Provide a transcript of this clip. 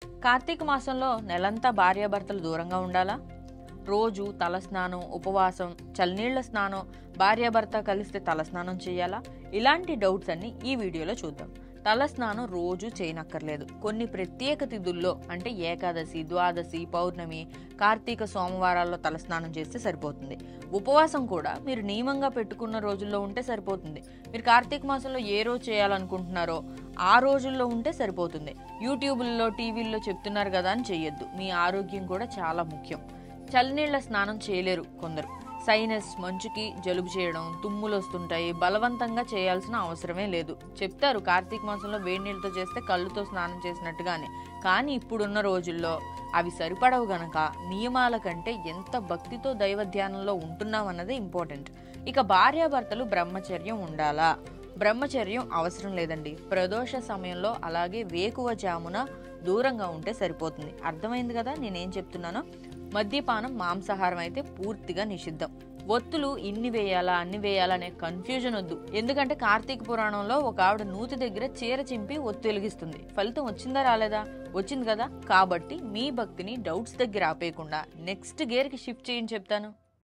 కార్తీక మాసంలో నెలంతా భార్యాభర్తలు దూరంగా ఉండాలా? రోజు తలస్నానం, ఉపవాసం, చల్లనీళ్ల స్నానం, భార్యాభర్త కలిస్తే తలస్నానం చేయాలా? ఇలాంటి డౌట్స్ అన్ని ఈ వీడియోలో చూద్దాం. తలస్నానం రోజు చేయనక్కర్లేదు. కొన్ని ప్రత్యేక తిథుల్లో అంటే ఏకాదశి, ద్వాదశి, పౌర్ణమి, కార్తీక సోమవారాల్లో తలస్నానం చేస్తే సరిపోతుంది. ఉపవాసం కూడా మీరు నియమంగా పెట్టుకున్న రోజుల్లో ఉంటే సరిపోతుంది. మీరు కార్తీక మాసంలో ఏ రోజు చేయాలనుకుంటున్నారో ఆ రోజుల్లో ఉంటే సరిపోతుంది. యూట్యూబ్లో, టీవీల్లో చెప్తున్నారు కదా అని చెయ్యొద్దు. మీ ఆరోగ్యం కూడా చాలా ముఖ్యం. చల్లనీళ్ల స్నానం చేయలేరు కొందరు. సైనస్, మంచుకి జలుబు చేయడం, తుమ్ములు వస్తుంటాయి. బలవంతంగా చేయాల్సిన అవసరమే లేదు. చెప్తారు కార్తీక మాసంలో వేడి నీళ్ళతో చేస్తే కళ్ళుతో స్నానం చేసినట్టుగానే. కానీ ఇప్పుడున్న రోజుల్లో అవి సరిపడవు గనక నియమాల కంటే ఎంత భక్తితో దైవ ధ్యానంలో ఉంటున్నామన్నదే ఇంపార్టెంట్. ఇక భార్యాభర్తలు బ్రహ్మచర్యం ఉండాలా? బ్రహ్మచర్యం అవసరం లేదండి. ప్రదోష సమయంలో అలాగే వేకువ జామున దూరంగా ఉంటే సరిపోతుంది. అర్థమైంది కదా నేనేం చెప్తున్నానో? మద్యపానం, మాంసాహారం అయితే పూర్తిగా నిషిద్ధం. ఒత్తులు ఇన్ని వేయాలా అన్ని వేయాలా అనే కన్ఫ్యూజన్ వద్దు. ఎందుకంటే కార్తీక పురాణంలో ఒక ఆవిడ నూతి దగ్గర చీర చింపి ఒత్తు వెలిగిస్తుంది. ఫలితం వచ్చిందా రాలేదా? వచ్చింది కదా. కాబట్టి మీ భక్తిని డౌట్స్ దగ్గర ఆపేయకుండా నెక్స్ట్ గేర్కి షిఫ్ట్ చేయని చెప్తాను.